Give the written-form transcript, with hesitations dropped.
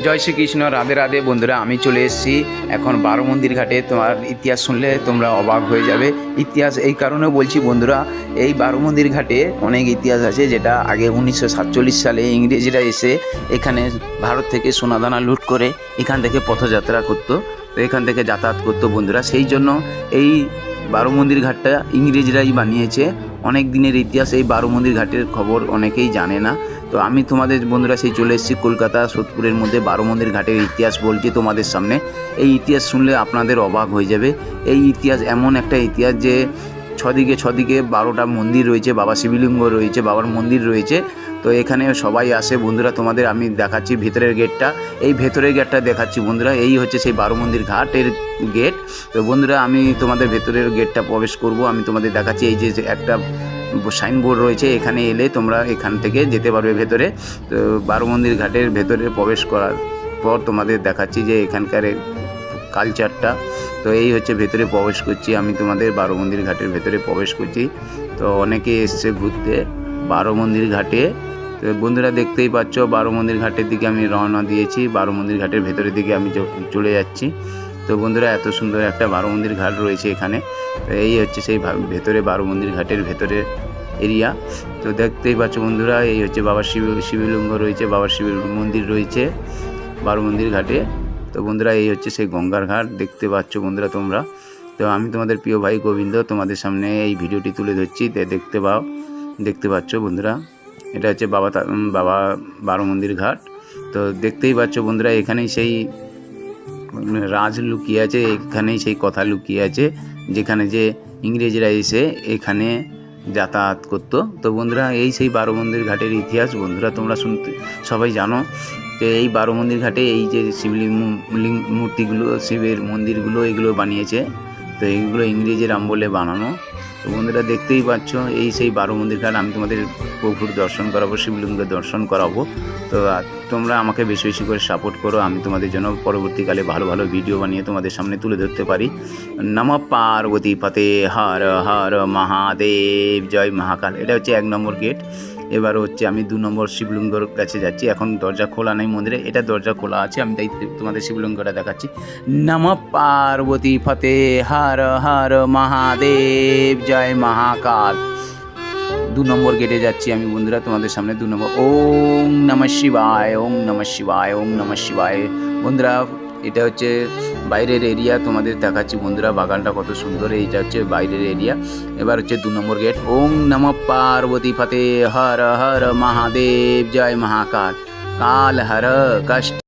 জয় শ্রীকৃষ্ণ, রাধে রাধে। বন্ধুরা, আমি চলে এসেছি এখন বারো মন্দির ঘাটে। তোমার ইতিহাস শুনলে তোমরা অবাক হয়ে যাবে। ইতিহাস এই কারণে বলছি বন্ধুরা, এই বারো মন্দির ঘাটে অনেক ইতিহাস আছে, যেটা আগে 1947 সালে ইংরেজরা এসে এখানে ভারত থেকে সোনাদানা লুট করে এখান থেকে পথযাত্রা করতো, তো এখান থেকে যাতায়াত করতো বন্ধুরা। সেই জন্য এই বারো মন্দির ঘাটটা ইংরেজরাই বানিয়েছে। অনেক দিনের ইতিহাস। এই বারো মন্দির ঘাটের খবর অনেকেই জানে না। তো আমি তোমাদের বন্ধুরা সেই চলে এসেছি কলকাতা সোদপুরের মধ্যে বারো মন্দির ঘাটের ইতিহাস বলছি তোমাদের সামনে। এই ইতিহাস শুনলে আপনাদের অবাক হয়ে যাবে। এই ইতিহাস এমন একটা ইতিহাস যে ছদিকে 12টা মন্দির রয়েছে, বাবা শিবলিঙ্গ রয়েছে, বাবার মন্দির রয়েছে। তো এখানে সবাই আসে বন্ধুরা। তোমাদের আমি দেখাচ্ছি ভেতরের গেটটা। এই ভেতরের গেটটা দেখাচ্ছি বন্ধুরা। এই হচ্ছে সেই বারো মন্দির ঘাটের গেট। তো বন্ধুরা, আমি তোমাদের ভেতরের গেটটা প্রবেশ করব। আমি তোমাদের দেখাচ্ছি এই যে একটা সাইনবোর্ড রয়েছে, এখানে এলে তোমরা এখান থেকে যেতে পারবে ভেতরে। তো বারো মন্দির ঘাটের ভেতরে প্রবেশ করার পর তোমাদের দেখাচ্ছি যে এখানকার কালচারটা। তো এই হচ্ছে ভেতরে প্রবেশ করছি আমি, তোমাদের বারো মন্দির ঘাটের ভেতরে প্রবেশ করছি। তো অনেকে এসছে ঘুরতে বারো মন্দির ঘাটে। তো বন্ধুরা, দেখতেই পাচ্ছ বারো মন্দির ঘাটের দিকে আমি রওনা দিয়েছি। বারো মন্দির ঘাটের ভেতরের দিকে আমি চলে যাচ্ছি। তো বন্ধুরা, এত সুন্দর একটা বারো মন্দির ঘাট রয়েছে এখানে। তো এই হচ্ছে সেই ভেতরে বারো মন্দির ঘাটের ভেতরে এরিয়া। তো দেখতেই পাচ্ছ বন্ধুরা, এই হচ্ছে বাবার শিবলিঙ্গ রয়েছে, বাবার শিব মন্দির রয়েছে বারো মন্দির ঘাটে। তো বন্ধুরা, এই হচ্ছে সেই গঙ্গার ঘাট, দেখতে পাচ্ছ বন্ধুরা তোমরা। তো আমি তোমাদের প্রিয় ভাই গোবিন্দ তোমাদের সামনে এই ভিডিওটি তুলে ধরছি। দেখতে পাচ্ছ বন্ধুরা, এটা হচ্ছে বাবা বারো মন্দির ঘাট। তো দেখতেই পাচ্ছ বন্ধুরা, এখানেই সেই রাজ লুকিয়ে আছে, এখানেই সেই কথা লুকিয়ে আছে, যেখানে যে ইংরেজরা এসে এখানে যাতায়াত করতো। তো বন্ধুরা, এই সেই বারো মন্দির ঘাটের ইতিহাস বন্ধুরা তোমরা শুনতে সবাই জানো। তো এই বারো মন্দির ঘাটে এই যে শিবলিঙ্গ মূর্তিগুলো, শিবের মন্দিরগুলো, এগুলো বানিয়েছে। তো এইগুলো ইংরেজের আমলে বানানো। তো বন্ধুরা, দেখতেই পাচ্ছ এই সেই বারো মন্দির ঘাট। আমি তোমাদের প্রভুর দর্শন করাবো, শিবলিঙ্গের দর্শন করাবো। তো তোমরা আমাকে বেশি বেশি করে সাপোর্ট করো, আমি তোমাদের জন্য পরবর্তীকালে ভালো ভালো ভিডিও বানিয়ে তোমাদের সামনে তুলে ধরতে পারি। নমঃ পার্বতী পতে হর হর মহাদেব, জয় মহাকাল। এটা হচ্ছে 1 নম্বর গেট। এবার হচ্ছে আমি 2 নম্বর শিবলিঙ্গর কাছে যাচ্ছি। এখন দরজা খোলা নেই মন্দিরে, এটা দরজা খোলা আছে। আমি তাই তোমাদের শিবলিঙ্গটা দেখাচ্ছি। নমঃ পার্বতী পতে হর হর মহাদেব, জয় মহাকাল। 2 নম্বর গেটে যাচ্ছি আমি বন্ধুরা তোমাদের সামনে। 2 নম্বর। ওম নমঃ শিবায়, ওম নমঃ শিবায়, ওম নমঃ শিবায়। বন্ধুরা, এটা হচ্ছে বাইরের এরিয়া, তোমাদের দেখাচ্ছি বন্ধুরা। বাগানটা কত সুন্দর, এইটা হচ্ছে বাইরের এরিয়া। এবার হচ্ছে 2 নম্বর গেট। ওম নমঃ পার্বতী পতে হর হর মহাদেব, জয় মহাকাল। কাল হর কষ্ট